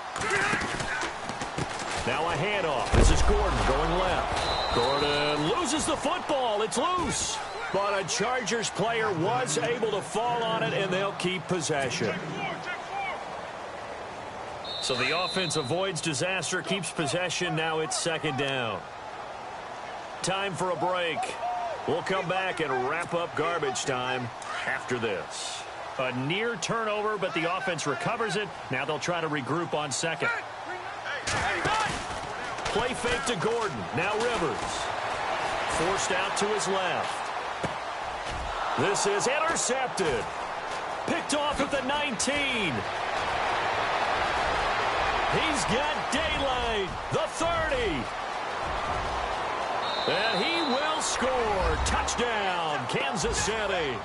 Now a handoff. This is Gordon going left. Gordon loses the football. It's loose. But a Chargers player was able to fall on it, and they'll keep possession. So the offense avoids disaster, keeps possession. Now it's 2nd down. Time for a break. We'll come back and wrap up garbage time after this. A near turnover, but the offense recovers it. Now they'll try to regroup on 2nd. Play fake to Gordon. Now Rivers. Forced out to his left. This is intercepted. Picked off at the 19. He's got daylight. The 30. And he will score. Touchdown, Kansas City.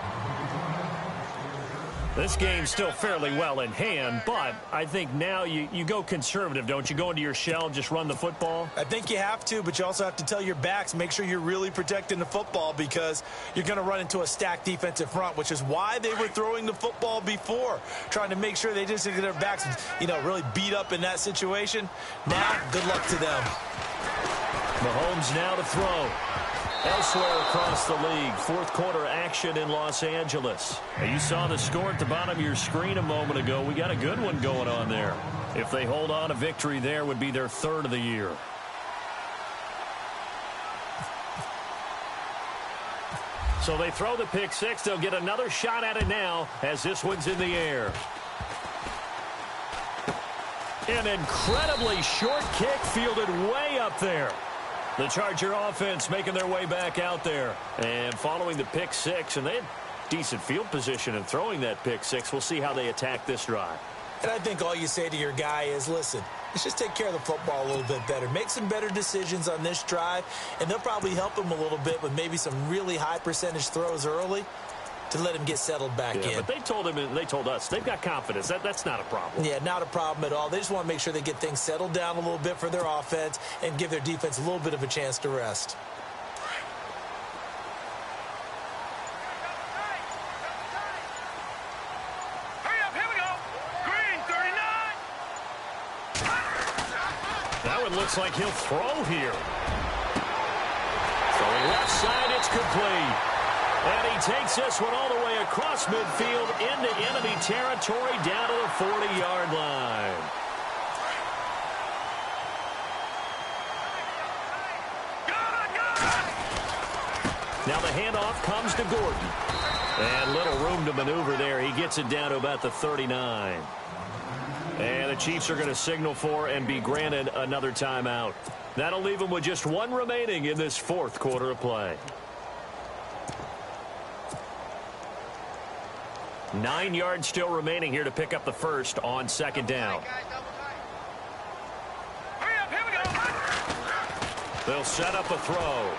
This game's still fairly well in hand, but I think now you go conservative, don't you? Go into your shell, just run the football? I think you have to, but you also have to tell your backs, make sure you're really protecting the football because you're going to run into a stacked defensive front, which is why they were throwing the football before, trying to make sure they just get their backs, really beat up in that situation. Now, good luck to them. Mahomes now to throw. Elsewhere across the league, fourth quarter action in Los Angeles. You saw the score at the bottom of your screen a moment ago. We got a good one going on there. If they hold on, a victory there would be their third of the year. So they throw the pick six. They'll get another shot at it now as this one's in the air. An incredibly short kick fielded way up there. The Charger offense making their way back out there. And following the pick six, and they had decent field position in throwing that pick six. We'll see how they attack this drive. And I think all you say to your guy is, listen, let's just take care of the football a little bit better. Make some better decisions on this drive, and they'll probably help him a little bit with maybe some really high percentage throws early to let him get settled back in. But they told him and they told us they've got confidence. That's not a problem. Yeah, not a problem at all. They just want to make sure they get things settled down a little bit for their offense and give their defense a little bit of a chance to rest. Hurry up, here we go. Green, 39. That one looks like he'll throw here. Throwing left side, it's complete. And he takes this one all the way across midfield into enemy territory down to the 40-yard line. Now the handoff comes to Gordon. And little room to maneuver there. He gets it down to about the 39. And the Chiefs are going to signal for and be granted another timeout. That'll leave them with just one remaining in this fourth quarter of play. 9 yards still remaining here to pick up the first on second down. Hurry up, here we go. They'll set up a throw.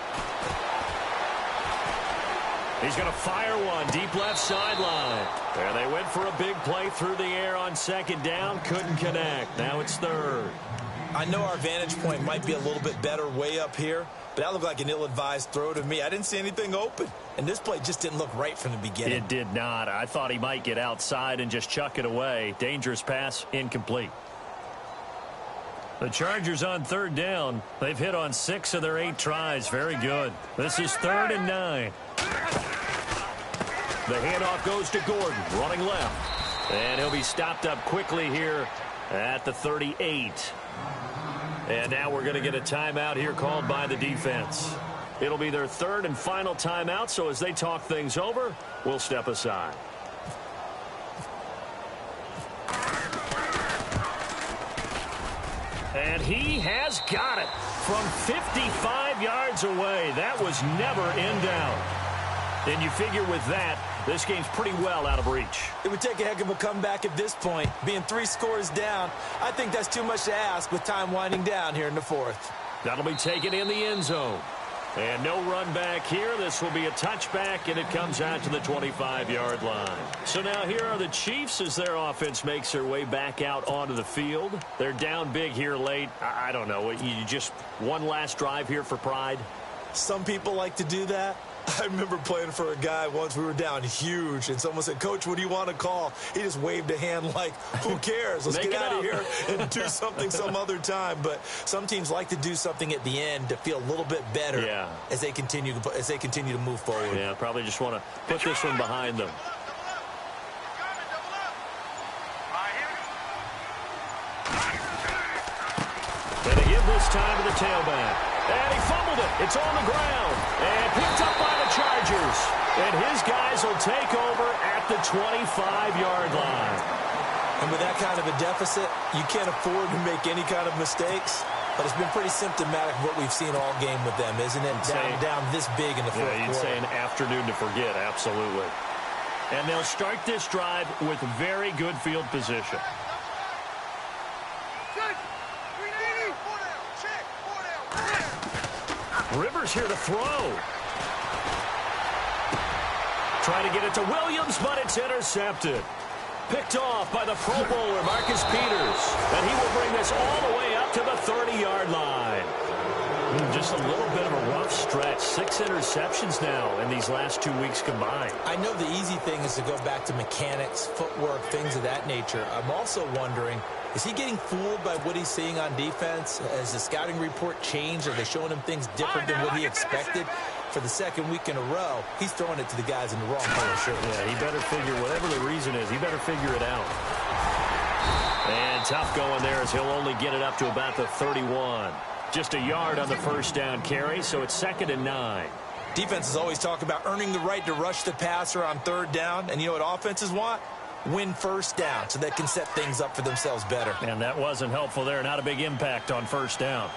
He's going to fire one deep left sideline. There they went for a big play through the air on second down. Couldn't connect. Now it's third. I know our vantage point might be a little bit better way up here, but that looked like an ill-advised throw to me. I didn't see anything open, and this play just didn't look right from the beginning. It did not. I thought he might get outside and just chuck it away. Dangerous pass, incomplete. The Chargers on third down. They've hit on 6 of their 8 tries. Very good. This is 3rd and 9. The handoff goes to Gordon, running left. And he'll be stopped up quickly here at the 38. And now we're going to get a timeout here called by the defense. It'll be their third and final timeout, so as they talk things over, we'll step aside. And he has got it from 55 yards away. That was never in doubt. And you figure with that, this game's pretty well out of reach. It would take a heck of a comeback at this point. Being 3 scores down, I think that's too much to ask with time winding down here in the fourth. That'll be taken in the end zone. And no run back here. This will be a touchback, and it comes out to the 25-yard line. So now here are the Chiefs as their offense makes their way back out onto the field. They're down big here late. I don't know. You just one last drive here for pride? Some people like to do that. I remember playing for a guy once. We were down huge, and someone said, "Coach, what do you want to call?" He just waved a hand like, who cares? Let's get out of here and do something some other time. But some teams like to do something at the end to feel a little bit better as they continue to move forward. Yeah, probably just want to put this one behind them. And they give this time to the tailback. And he fumbled it. It's on the ground. And picked up by the Chargers. And his guys will take over at the 25-yard line. And with that kind of a deficit, you can't afford to make any kind of mistakes. But it's been pretty symptomatic of what we've seen all game with them, isn't it? Down this big in the fourth quarter. You'd say an afternoon to forget, absolutely. And they'll start this drive with very good field position. Rivers here to throw. Trying to get it to Williams, but it's intercepted. Picked off by the Pro Bowler, Marcus Peters. And he will bring this all the way up to the 30-yard line. Just a little bit of a rough stretch. 6 interceptions now in these last 2 weeks combined. I know the easy thing is to go back to mechanics, footwork, things of that nature. I'm also wondering, is he getting fooled by what he's seeing on defense? Has the scouting report changed? Are they showing him things different than what he expected? for the second week in a row, he's throwing it to the guys in the wrong color shirt. Yeah, he better figure, whatever the reason is, he better figure it out. And tough going there as he'll only get it up to about the 31. Just a yard on the first down carry, so it's 2nd and 9. Defenses always talk about earning the right to rush the passer on 3rd down. And you know what offenses want? Win first down so they can set things up for themselves better. And that wasn't helpful there. Not a big impact on first down.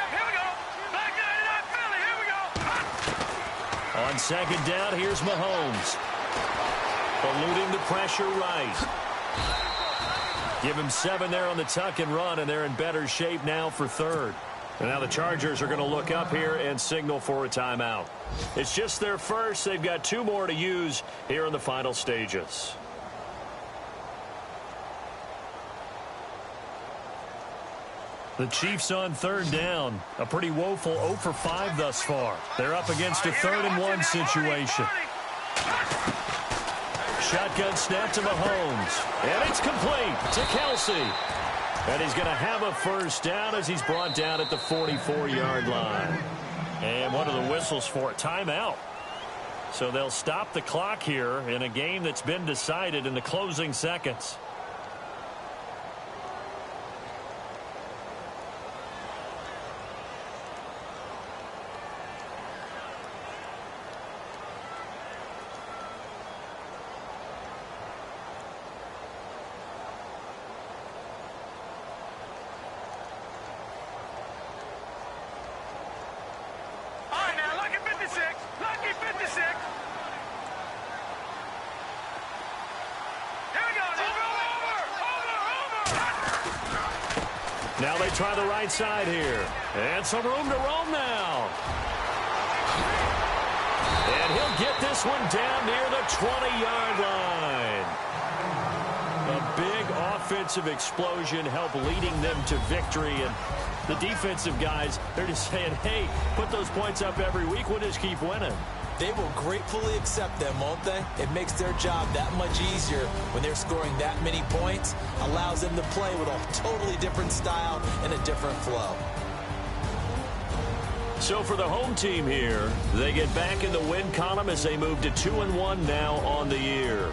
Here we go. Back in Philly. Here we go. On 2nd down, here's Mahomes. Eluding the pressure right. Give him 7 there on the tuck and run, and they're in better shape now for 3rd. And now the Chargers are going to look up here and signal for a timeout. It's just their first. They've got 2 more to use here in the final stages. The Chiefs on 3rd down. A pretty woeful 0 for 5 thus far. They're up against a 3rd and 1 situation. Shotgun snap to Mahomes. And it's complete to Kelsey. And he's going to have a first down as he's brought down at the 44-yard line. And what are the whistles for a timeout? So they'll stop the clock here in a game that's been decided in the closing seconds. Now they try the right side here. And some room to roam now. And he'll get this one down near the 20-yard line. A big offensive explosion helped leading them to victory. And the defensive guys, they're just saying, hey, put those points up every week. We'll just keep winning. They will gratefully accept them, won't they? It makes their job that much easier when they're scoring that many points. Allows them to play with a totally different style and a different flow. So for the home team here, they get back in the win column as they move to 2-1 now on the year.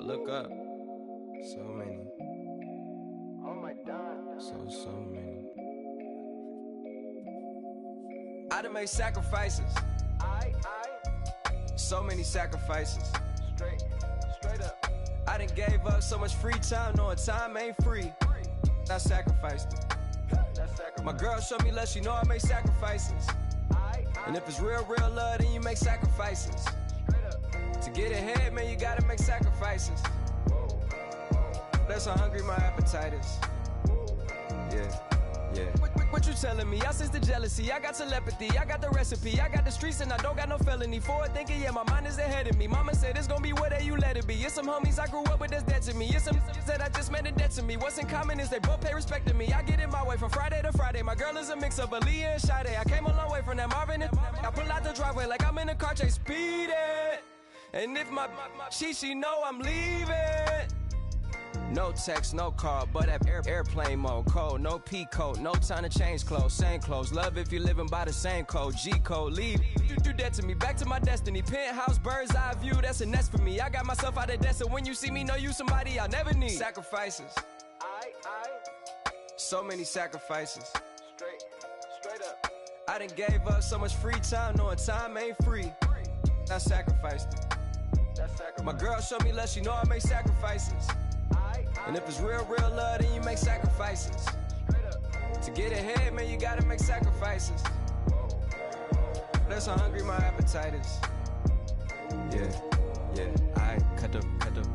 look up. So many. Oh my God. So many. I done made sacrifices. So many sacrifices. Straight up. I done gave up so much free time, knowing time ain't free. I sacrificed it. My girl showed me love, she know I make sacrifices. And if it's real love, then you make sacrifices. To get ahead, man, you gotta make sacrifices. That's how hungry my appetite is. Yeah. What you telling me? I sense the jealousy, I got telepathy, I got the recipe, I got the streets and I don't got no felony. Forward thinking, yeah, my mind is ahead of me. Mama said it's gonna be whatever you let it be. It's some homies I grew up with that's dead to me. It's some that I just met a debt to me. What's in common is they both pay respect to me. I get it my way from Friday to Friday. My girl is a mix of Aaliyah and Sade. I came a long way from that Marvin and I pull out the driveway like I'm in a car chase speeding. And if my she know I'm leaving. No text, no call, but at airplane mode. Code, no P code, no time to change clothes. Same clothes, love if you're living by the same code. G code, leave. You do that to me, back to my destiny. Penthouse, bird's eye view, that's a nest for me. I got myself out of debt, so when you see me, know you somebody I'll never need. Sacrifices. So many sacrifices. Straight up. I done gave up so much free time, knowing time ain't free. I sacrificed it. My girl showed me love, she know I make sacrifices. And if it's real love, then you make sacrifices. To get ahead, man, you gotta make sacrifices. That's how hungry my appetite is. Yeah. I cut the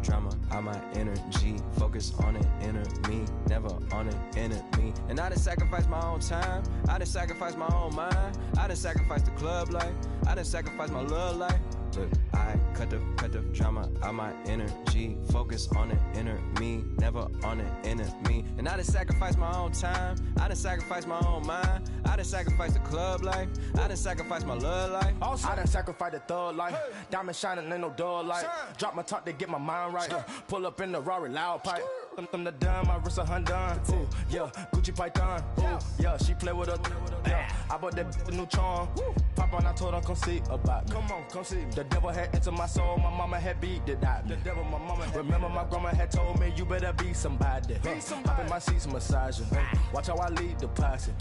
drama out my energy. Focus on it, inner me, never on it, enemy. And I done sacrificed my own time. I done sacrificed my own mind. I done sacrificed the club life. I done sacrificed my love life. Look, I cut the drama out my energy. Focus on it, inner me, never on it, enemy. And I done sacrificed my own time. I done sacrificed my own mind. I done sacrificed the club life. I done sacrificed my love life. Also, I done sacrificed the thug life. Diamond shining, ain't no dull light. Drop my top to get my mind right. Pull up in the Rari loud pipe. Them the dime, my wrist a Hyundai. Ooh, yeah, Gucci Python. Ooh, yeah, she play with her. Yeah, I bought that a new charm. Pop on, I told her come see about me. Come on, come see me. The devil had entered my soul, my mama had beat it out. The devil, my mama. Remember my grandma had told me you better be somebody. Hop in my seats, massaging. Watch how I lead the posse.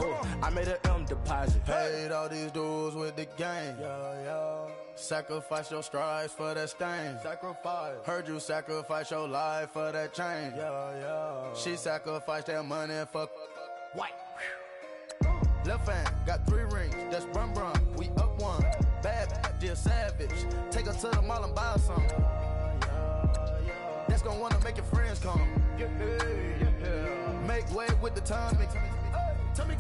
I made a M deposit. Paid all these dues with the game. Sacrifice your strides for that stain. Sacrifice. Heard you sacrifice your life for that change. She sacrificed that money for White. left hand, got 3 rings, that's brum brum. We up one, bad, dear savage. Take her to the mall and buy her some. That's gonna wanna make your friends come. Make way with the time. Tell me.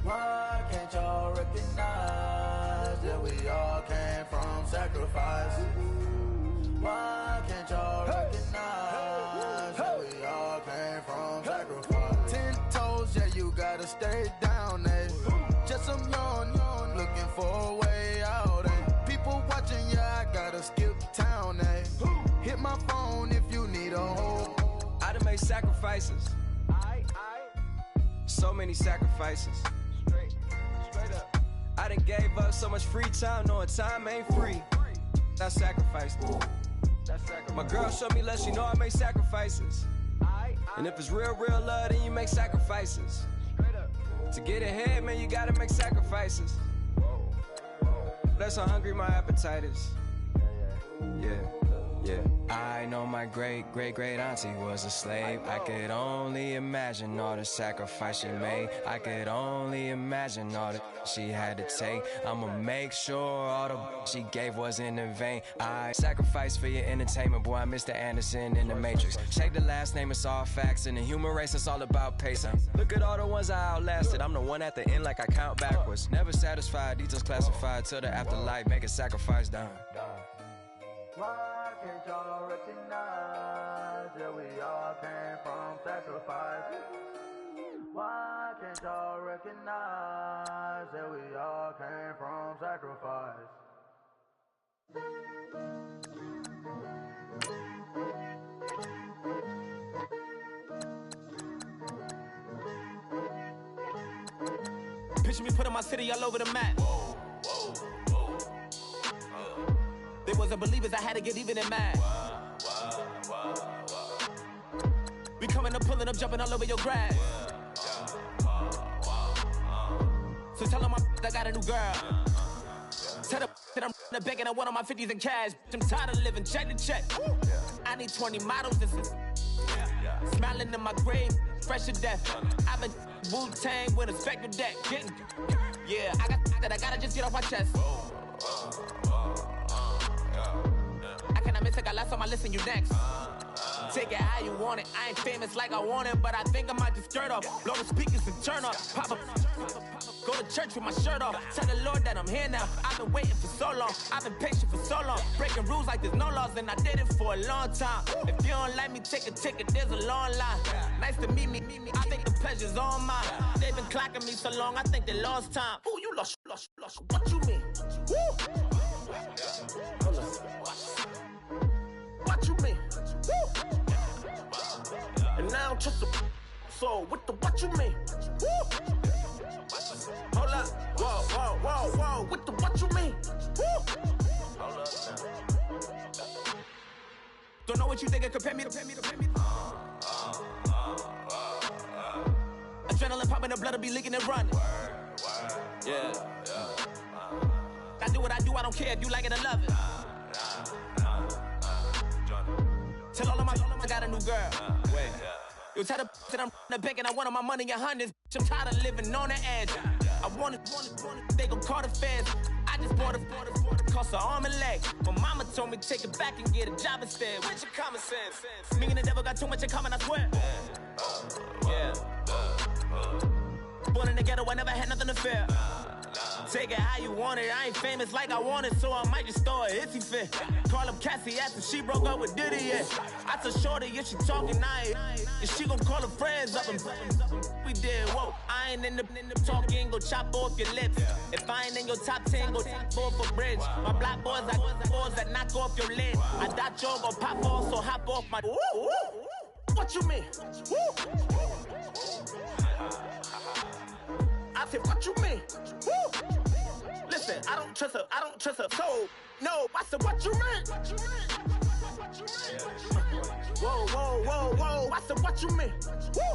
Why can't y'all recognize that we all came from sacrifice? Why can't y'all recognize that we all came from sacrifice? 10 toes, yeah, you gotta stay down, eh? Just some yawn, looking for a way out, eh? People watching, yeah, I gotta skip town, eh? Hit my phone if you need a hold. I done made sacrifices. So many sacrifices. Straight up. I done gave up so much free time, knowing time ain't free. I sacrificed it. My girl showed me love, she know I make sacrifices. And if it's real love, then you make sacrifices. To get ahead, man, you gotta make sacrifices. That's how hungry my appetite is. Yeah. I know my great auntie was a slave. I could only imagine all the sacrifice she made. I could only imagine all that she had to take. I'ma make sure all the she gave wasn't in vain. I sacrificed for your entertainment, boy. I'm Mr. Anderson in the Matrix. Shake the last name, it's all facts. In the human race, it's all about pacing. Look at all the ones I outlasted. I'm the one at the end, like I count backwards. Never satisfied, details classified till the afterlife. Make a sacrifice down. Why can't y'all recognize that we all came from sacrifice? Why can't y'all recognize that we all came from sacrifice? Picture me putting my city all over the map. They wasn't believers, I had to get even in mad. coming up, pulling up, jumping all over your grass. So tell them I got a new girl. Tell them that I'm in the bank and I want all my 50s in cash. I'm tired of living check to check. I need 20 models. This is smiling in my grave, fresh to death. I've been Wu-Tang with a spectral deck. Getting, yeah, I gotta just get off my chest. I cannot miss it, got last on my list and you next. Take it how you want it. I ain't famous like I want it, but I think I might just skirt off. Blow the speakers and turn up. Pop up. Go to church with my shirt off. Tell the Lord that I'm here now. I've been waiting for so long. I've been patient for so long. Breaking rules like there's no laws, and I did it for a long time. If you don't like me, take a ticket. There's a long line. Nice to meet me. I think the pleasure's all mine. They've been clocking me so long, I think they lost time. Ooh, you lost. What you mean? Woo! Hold on. What you mean? Woo! And now I'm just a so what you mean? Woo! Hold up, whoa, with the what you mean? Woo! Hold up. Don't know what you think, compare me. Adrenaline popping, the blood will be leaking and running. Yeah. I do what I do, I don't care if you like it or love it. Tell all of my I got a new girl. Wait. You tell the that I'm in the bank and I want all my money in hundreds. I'm tired of living on the edge. I want it, they gon' call the feds. I just bought a cost an arm and leg. My mama told me take it back and get a job instead. Where's your common sense? Me and the devil got too much in common, I swear. Yeah. Born in the ghetto, I never had nothing to fear. Take it how you want it. I ain't famous like I want it, so I might just throw a hissy fit. Call up Cassie after she broke up with Diddy, yeah. I told Shorty if she talking, and she gon' call her friends up and we did, whoa. I ain't in the talking, go chop off your lips. If I ain't in your top 10, go top 4 for bridge. My black boys, I got boys that knock off your lid. I thought y'all gon' pop off, so hop off my. What you mean? I said, what you mean? Woo! Listen, I don't trust her. So, no, I said, what you mean? Whoa, I said, what you mean? Woo!